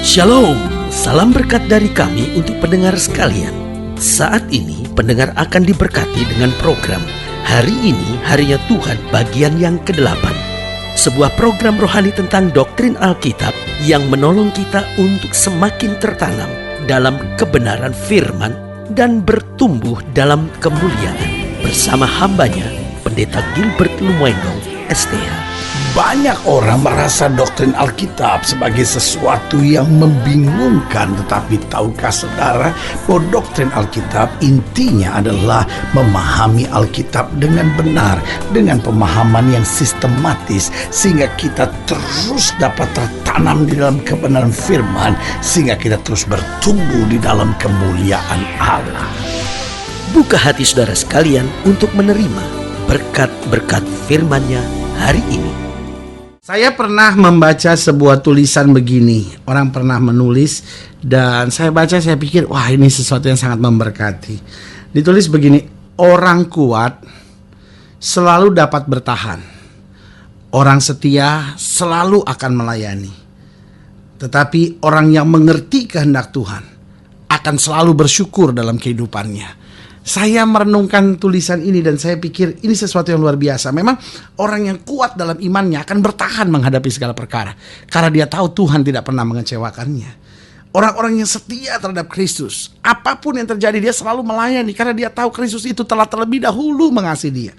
Shalom, salam berkat dari kami untuk pendengar sekalian. Saat ini pendengar akan diberkati dengan program Hari Ini Harinya Tuhan bagian yang ke-8. Sebuah program rohani tentang doktrin Alkitab yang menolong kita untuk semakin tertanam dalam kebenaran firman dan bertumbuh dalam kemuliaan. Bersama hambanya, Pendeta Gilbert Lumwendo, STH. Banyak orang merasa doktrin Alkitab sebagai sesuatu yang membingungkan. Tetapi tahukah saudara bahwa doktrin Alkitab intinya adalah memahami Alkitab dengan benar, dengan pemahaman yang sistematis, sehingga kita terus dapat tertanam di dalam kebenaran firman, sehingga kita terus bertumbuh di dalam kemuliaan Allah. Buka hati saudara sekalian untuk menerima berkat-berkat firman-Nya hari ini. Saya pernah membaca sebuah tulisan begini. Orang pernah menulis dan saya baca, saya pikir, wah, ini sesuatu yang sangat memberkati. Ditulis begini: orang kuat selalu dapat bertahan. Orang setia selalu akan melayani. Tetapi orang yang mengerti kehendak Tuhan akan selalu bersyukur dalam kehidupannya. Saya merenungkan tulisan ini dan saya pikir ini sesuatu yang luar biasa. Memang orang yang kuat dalam imannya akan bertahan menghadapi segala perkara, karena dia tahu Tuhan tidak pernah mengecewakannya. Orang-orang yang setia terhadap Kristus, apapun yang terjadi dia selalu melayani, karena dia tahu Kristus itu telah terlebih dahulu mengasihi dia.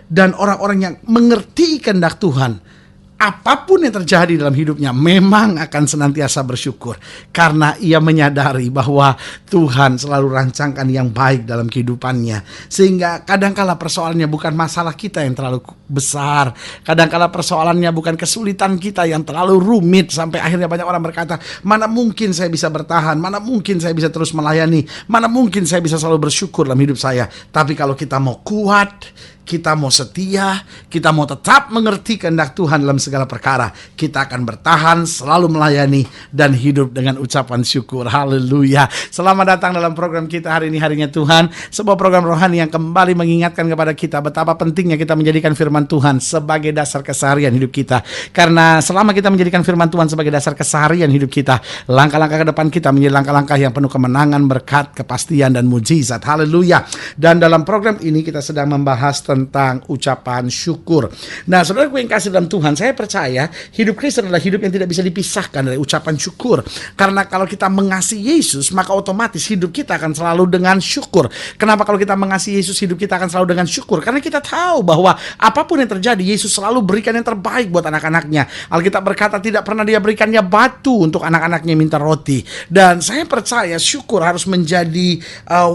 Dan orang-orang yang mengerti kehendak Tuhan, apapun yang terjadi dalam hidupnya memang akan senantiasa bersyukur, karena ia menyadari bahwa Tuhan selalu rancangkan yang baik dalam kehidupannya. Sehingga kadangkala persoalannya bukan masalah kita yang terlalu besar, kadangkala persoalannya bukan kesulitan kita yang terlalu rumit, sampai akhirnya banyak orang berkata, mana mungkin saya bisa bertahan, mana mungkin saya bisa terus melayani, mana mungkin saya bisa selalu bersyukur dalam hidup saya. Tapi kalau kita mau kuat, kita mau setia, kita mau tetap mengerti kehendak Tuhan dalam segala perkara, kita akan bertahan, selalu melayani, dan hidup dengan ucapan syukur. Haleluya. Selamat datang dalam program kita Hari Ini Harinya Tuhan, sebuah program rohani yang kembali mengingatkan kepada kita betapa pentingnya kita menjadikan firman Tuhan sebagai dasar keseharian hidup kita. Karena selama kita menjadikan firman Tuhan sebagai dasar keseharian hidup kita, langkah-langkah ke depan kita menjadi langkah-langkah yang penuh kemenangan, berkat, kepastian, dan mujizat. Haleluya. Dan dalam program ini kita sedang membahas tentang ucapan syukur. Nah, saudaraku yang kasih dalam Tuhan, saya percaya hidup Kristen adalah hidup yang tidak bisa dipisahkan dari ucapan syukur. Karena kalau kita mengasihi Yesus, maka otomatis hidup kita akan selalu dengan syukur. Kenapa kalau kita mengasihi Yesus, hidup kita akan selalu dengan syukur? Karena kita tahu bahwa apapun yang terjadi, Yesus selalu berikan yang terbaik buat anak-anaknya. Alkitab berkata tidak pernah dia berikannya batu untuk anak-anaknya minta roti. Dan saya percaya syukur harus menjadi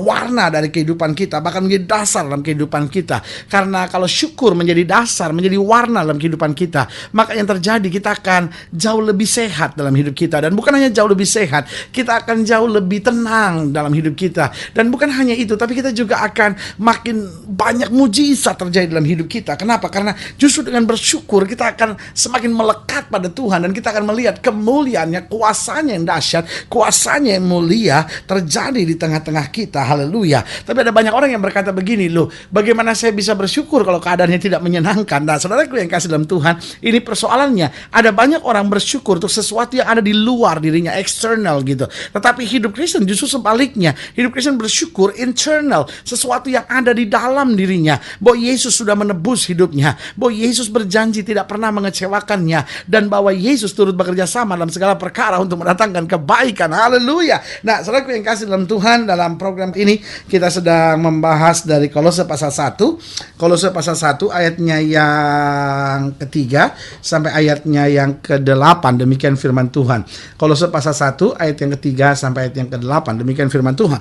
warna dari kehidupan kita, bahkan menjadi dasar dalam kehidupan kita. Karena kalau syukur menjadi dasar, menjadi warna dalam kehidupan kita, maka yang terjadi kita akan jauh lebih sehat dalam hidup kita. Dan bukan hanya jauh lebih sehat, kita akan jauh lebih tenang dalam hidup kita. Dan bukan hanya itu, tapi kita juga akan makin banyak mujizat terjadi dalam hidup kita. Kenapa? Karena justru dengan bersyukur kita akan semakin melekat pada Tuhan, dan kita akan melihat kemuliaannya, kuasanya yang dahsyat, kuasanya yang mulia terjadi di tengah-tengah kita. Haleluya. Tapi ada banyak orang yang berkata begini, loh, bagaimana saya bisa bersyukur kalau keadaannya tidak menyenangkan? Nah, saudaraku yang kasih dalam Tuhan, ini persoalannya. Ada banyak orang bersyukur untuk sesuatu yang ada di luar dirinya, eksternal gitu. Tetapi hidup Kristen justru sebaliknya. Hidup Kristen bersyukur internal, sesuatu yang ada di dalam dirinya. Bahwa Yesus sudah menebus hidupnya, bahwa Yesus berjanji tidak pernah mengecewakannya, dan bahwa Yesus turut bekerja sama dalam segala perkara untuk mendatangkan kebaikan. Haleluya. Nah, saudaraku yang kasih dalam Tuhan, dalam program ini kita sedang membahas dari Kolose pasal 1. Kolose pasal 1 ayatnya yang ketiga sampai ayatnya yang ke-8. Demikian firman Tuhan. Kolose pasal 1 ayat yang ketiga sampai ayat yang ke-8. Demikian firman Tuhan.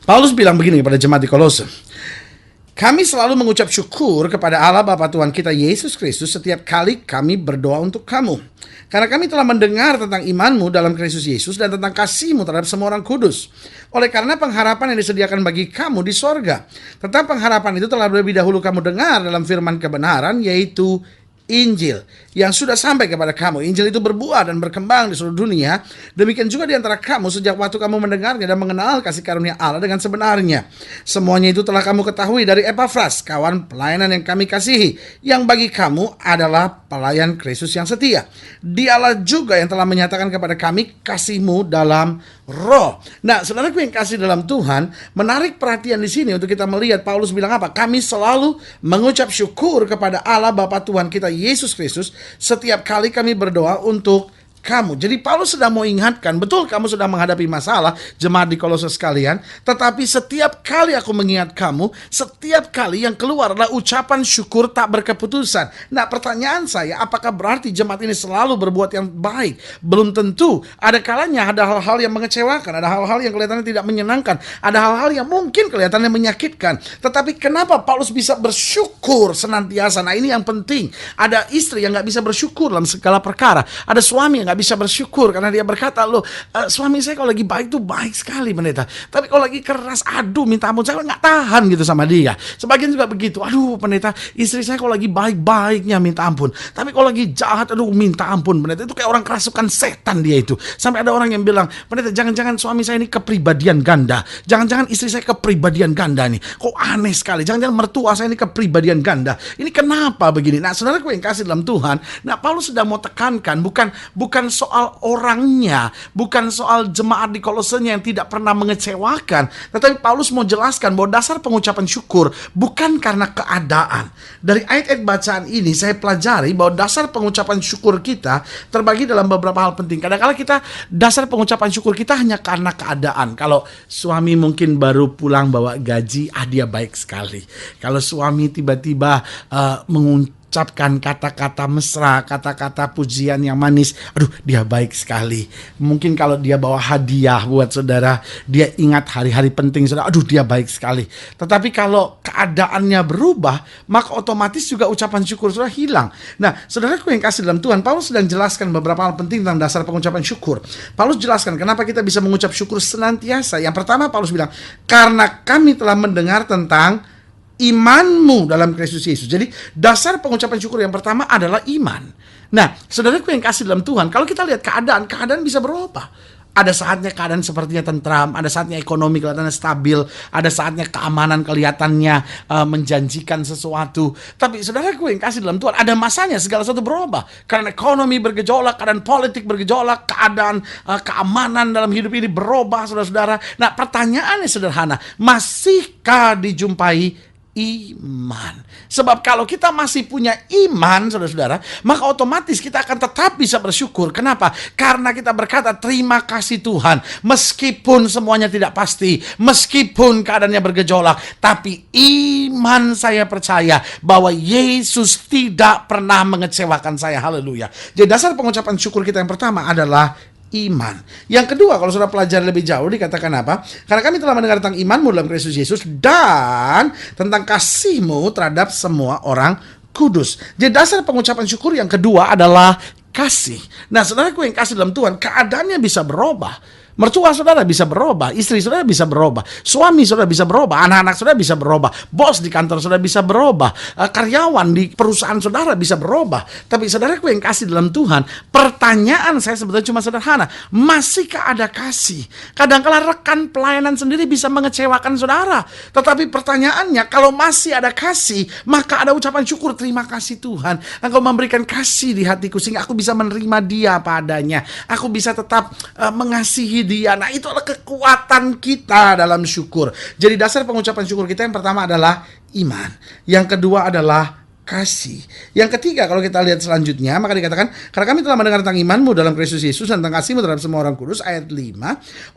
Paulus bilang begini kepada jemaat di Kolose: kami selalu mengucap syukur kepada Allah Bapa Tuhan kita Yesus Kristus setiap kali kami berdoa untuk kamu, karena kami telah mendengar tentang imanmu dalam Kristus Yesus dan tentang kasihmu terhadap semua orang kudus, oleh karena pengharapan yang disediakan bagi kamu di sorga. Tentang pengharapan itu telah lebih dahulu kamu dengar dalam firman kebenaran, yaitu Injil yang sudah sampai kepada kamu. Injil itu berbuah dan berkembang di seluruh dunia. Demikian juga di antara kamu sejak waktu kamu mendengarnya dan mengenal kasih karunia Allah dengan sebenarnya. Semuanya itu telah kamu ketahui dari Epafras, kawan pelayanan yang kami kasihi, yang bagi kamu adalah pelayan Kristus yang setia. Dialah juga yang telah menyatakan kepada kami kasihmu dalam roh. Nah, saudaraku yang kasih dalam Tuhan, menarik perhatian di sini untuk kita melihat Paulus bilang apa? Kami selalu mengucap syukur kepada Allah Bapa Tuhan kita Yesus Kristus setiap kali kami berdoa untuk kamu. Jadi Paulus sedang mau ingatkan, betul kamu sedang menghadapi masalah, jemaat di Kolose sekalian, tetapi setiap kali aku mengingat kamu, setiap kali yang keluar adalah ucapan syukur tak berkeputusan. Nah, pertanyaan saya, apakah berarti jemaat ini selalu berbuat yang baik? Belum tentu. Ada kalanya ada hal-hal yang mengecewakan, ada hal-hal yang kelihatannya tidak menyenangkan, ada hal-hal yang mungkin kelihatannya menyakitkan. Tetapi kenapa Paulus bisa bersyukur senantiasa? Nah, ini yang penting. Ada istri yang gak bisa bersyukur dalam segala perkara. Ada suami yang gak bisa bersyukur karena dia berkata, loh suami saya kalau lagi baik tuh baik sekali pendeta, tapi kalau lagi keras, aduh minta ampun, saya nggak tahan gitu sama dia. Sebagian juga begitu, aduh pendeta, istri saya kalau lagi baik-baiknya minta ampun, tapi kalau lagi jahat, aduh minta ampun pendeta. Itu kayak orang kerasukan setan dia itu. Sampai ada orang yang bilang, pendeta jangan-jangan suami saya ini kepribadian ganda, jangan-jangan istri saya kepribadian ganda nih, kok aneh sekali, jangan-jangan mertua saya ini kepribadian ganda, ini kenapa begini? Nah, saudaraku yang kasih dalam Tuhan, nah Paulus sedang mau tekankan bukan soal orangnya, bukan soal jemaat di Kolosenya yang tidak pernah mengecewakan, tetapi Paulus mau jelaskan bahwa dasar pengucapan syukur bukan karena keadaan. Dari ayat-ayat bacaan ini saya pelajari bahwa dasar pengucapan syukur kita terbagi dalam beberapa hal penting. Kadang-kadang kita dasar pengucapan syukur kita hanya karena keadaan. Kalau suami mungkin baru pulang bawa gaji, dia baik sekali. Kalau suami tiba-tiba mengucapkan kata-kata mesra, kata-kata pujian yang manis, aduh dia baik sekali. Mungkin kalau dia bawa hadiah buat saudara, dia ingat hari-hari penting saudara, aduh dia baik sekali. Tetapi kalau keadaannya berubah, maka otomatis juga ucapan syukur saudara hilang. Nah, saudaraku yang kasih dalam Tuhan, Paulus sedang jelaskan beberapa hal penting tentang dasar pengucapan syukur. Paulus jelaskan kenapa kita bisa mengucap syukur senantiasa. Yang pertama Paulus bilang, karena kami telah mendengar tentang imanmu dalam Kristus Yesus. Jadi dasar pengucapan syukur yang pertama adalah iman. Nah, saudaraku yang kasih dalam Tuhan, kalau kita lihat keadaan bisa berubah. Ada saatnya keadaan sepertinya tentram, ada saatnya ekonomi kelihatannya stabil, ada saatnya keamanan kelihatannya menjanjikan sesuatu. Tapi saudaraku yang kasih dalam Tuhan, ada masanya segala sesuatu berubah. Karena ekonomi bergejolak, keadaan politik bergejolak, keadaan keamanan dalam hidup ini berubah, saudara-saudara. Nah, pertanyaannya sederhana, masihkah dijumpai iman? Sebab kalau kita masih punya iman, saudara-saudara, maka otomatis kita akan tetap bisa bersyukur. Kenapa? Karena kita berkata, terima kasih Tuhan, meskipun semuanya tidak pasti, meskipun keadaannya bergejolak, tapi iman saya percaya bahwa Yesus tidak pernah mengecewakan saya. Haleluya. Jadi dasar pengucapan syukur kita yang pertama adalah iman. Yang kedua, kalau sudah pelajari lebih jauh, dikatakan apa? Karena kami telah mendengar tentang imanmu dalam Kristus Yesus dan tentang kasihmu terhadap semua orang kudus. Jadi dasar pengucapan syukur yang kedua adalah kasih. Nah, saudaraku yang kasih dalam Tuhan, keadaannya bisa berubah. Mertua saudara bisa berubah, istri saudara bisa berubah, suami saudara bisa berubah, anak-anak saudara bisa berubah, bos di kantor saudara bisa berubah, karyawan di perusahaan saudara bisa berubah. Tapi saudaraku yang kasih dalam Tuhan, pertanyaan saya sebetulnya cuma sederhana, masihkah ada kasih? Kadang-kala rekan pelayanan sendiri bisa mengecewakan saudara, tetapi pertanyaannya, kalau masih ada kasih, maka ada ucapan syukur. Terima kasih Tuhan, Engkau memberikan kasih di hatiku sehingga aku bisa menerima dia apa adanya, aku bisa tetap mengasihi dia. Nah, itu adalah kekuatan kita dalam syukur. Jadi dasar pengucapan syukur kita yang pertama adalah iman, yang kedua adalah kasih, yang ketiga kalau kita lihat selanjutnya, maka dikatakan karena kami telah mendengar tentang imanmu dalam Kristus Yesus dan tentang kasihmu terhadap semua orang kudus, ayat 5,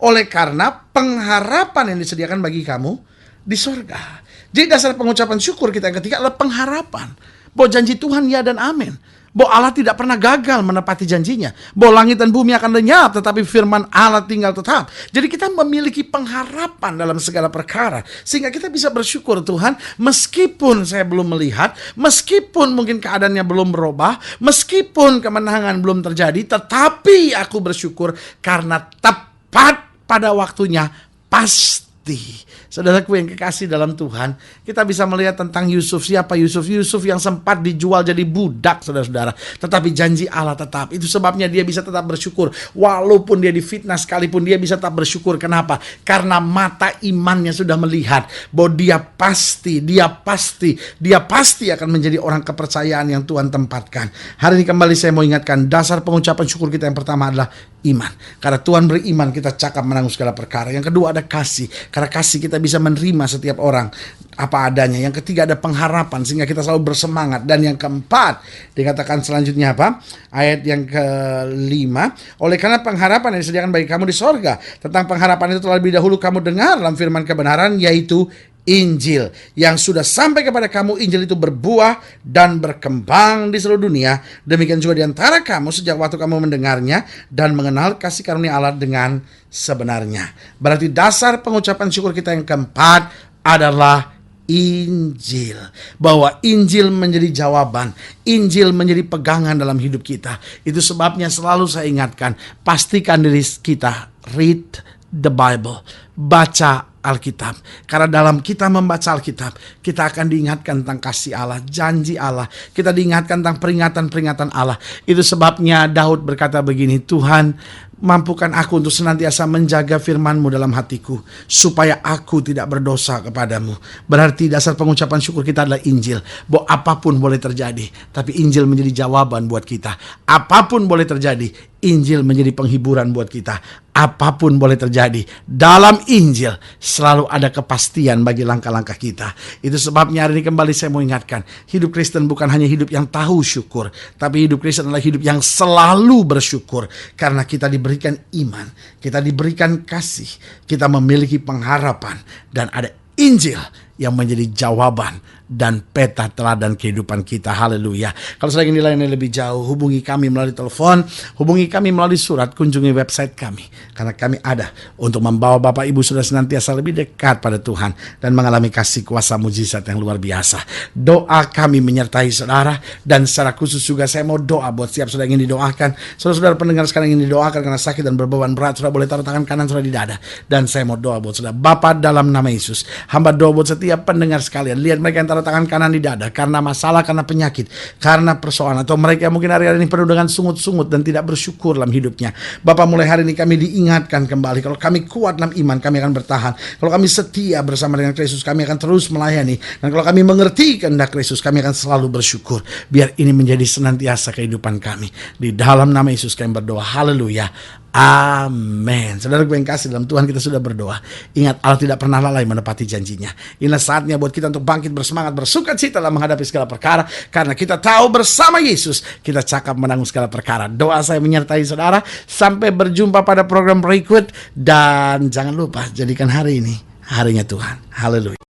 oleh karena pengharapan yang disediakan bagi kamu di sorga. Jadi dasar pengucapan syukur kita yang ketiga adalah pengharapan bahwa janji Tuhan ya dan amin, bahwa Allah tidak pernah gagal menepati janjinya, bahwa langit dan bumi akan lenyap tetapi firman Allah tinggal tetap. Jadi kita memiliki pengharapan dalam segala perkara, sehingga kita bisa bersyukur, Tuhan, meskipun saya belum melihat, meskipun mungkin keadaannya belum berubah, meskipun kemenangan belum terjadi, tetapi aku bersyukur karena tepat pada waktunya pasti Saudaraku yang kekasih dalam Tuhan, kita bisa melihat tentang Yusuf. Siapa Yusuf? Yusuf yang sempat dijual jadi budak, saudara-saudara. Tetapi janji Allah tetap. Itu sebabnya dia bisa tetap bersyukur. Walaupun dia difitnah sekalipun, dia bisa tetap bersyukur. Kenapa? Karena mata imannya sudah melihat bahwa dia pasti akan menjadi orang kepercayaan yang Tuhan tempatkan. Hari ini kembali saya mau ingatkan, dasar pengucapan syukur kita yang pertama adalah iman. Karena Tuhan beriman, kita cakap menanggung segala perkara. Yang kedua ada kasih. Karena kasih kita bisa menerima setiap orang apa adanya. Yang ketiga ada pengharapan, sehingga kita selalu bersemangat. Dan yang keempat dikatakan selanjutnya apa? Ayat yang kelima, oleh karena pengharapan yang disediakan bagi kamu di sorga. Tentang pengharapan itu telah lebih dahulu kamu dengar dalam firman kebenaran, yaitu Injil yang sudah sampai kepada kamu. Injil itu berbuah dan berkembang di seluruh dunia. Demikian juga di antara kamu sejak waktu kamu mendengarnya dan mengenal kasih karunia Allah dengan sebenarnya. Berarti dasar pengucapan syukur kita yang keempat adalah Injil. Bahwa Injil menjadi jawaban, Injil menjadi pegangan dalam hidup kita. Itu sebabnya selalu saya ingatkan, pastikan diri kita read the Bible, baca Alkitab. Karena dalam kita membaca Alkitab, kita akan diingatkan tentang kasih Allah, janji Allah. Kita diingatkan tentang peringatan-peringatan Allah. Itu sebabnya Daud berkata begini, Tuhan, mampukan aku untuk senantiasa menjaga firman-Mu dalam hatiku, supaya aku tidak berdosa kepadamu. Berarti dasar pengucapan syukur kita adalah Injil. Bahwa apapun boleh terjadi, tapi Injil menjadi jawaban buat kita. Apapun boleh terjadi, Injil menjadi penghiburan buat kita. Apapun boleh terjadi, dalam Injil selalu ada kepastian bagi langkah-langkah kita. Itu sebabnya hari ini kembali saya mau ingatkan, hidup Kristen bukan hanya hidup yang tahu syukur, tapi hidup Kristen adalah hidup yang selalu bersyukur. Karena kita diberikan iman, kita diberikan kasih, kita memiliki pengharapan, dan ada Injil yang menjadi jawaban dan peta teladan kehidupan kita. Haleluya. Kalau sudah ingin dilayani lebih jauh, hubungi kami melalui telepon, hubungi kami melalui surat, kunjungi website kami. Karena kami ada untuk membawa Bapak Ibu sudah senantiasa lebih dekat pada Tuhan dan mengalami kasih kuasa mujizat yang luar biasa. Doa kami menyertai saudara, dan secara khusus juga saya mau doa buat setiap saudara ingin didoakan. Saudara-saudara pendengar sekarang ingin didoakan karena sakit dan berbeban berat, saudara boleh taruh tangan kanan saudara di dada. Dan saya mau doa buat saudara. Bapa, dalam nama Yesus, hamba doa buat setiap pendengar sekalian. Lihat mereka yang taruh tangan kanan di dada karena masalah, karena penyakit, karena persoalan, atau mereka yang mungkin hari-hari ini penuh dengan sungut-sungut dan tidak bersyukur dalam hidupnya. Bapak, mulai hari ini kami diingatkan kembali, kalau kami kuat dalam iman, kami akan bertahan. Kalau kami setia bersama dengan Kristus, kami akan terus melayani. Dan kalau kami mengerti kehendak Kristus, kami akan selalu bersyukur. Biar ini menjadi senantiasa kehidupan kami. Di dalam nama Yesus kami berdoa. Haleluya. Amin. Saudara gue yang kasih dalam Tuhan, kita sudah berdoa. Ingat, Allah tidak pernah lalai menepati janjinya. Inilah saatnya buat kita untuk bangkit bersemangat, bersukacita dalam menghadapi segala perkara. Karena kita tahu bersama Yesus kita cakap menanggung segala perkara. Doa saya menyertai saudara. Sampai berjumpa pada program berikut. Dan jangan lupa, jadikan hari ini harinya Tuhan. Haleluya.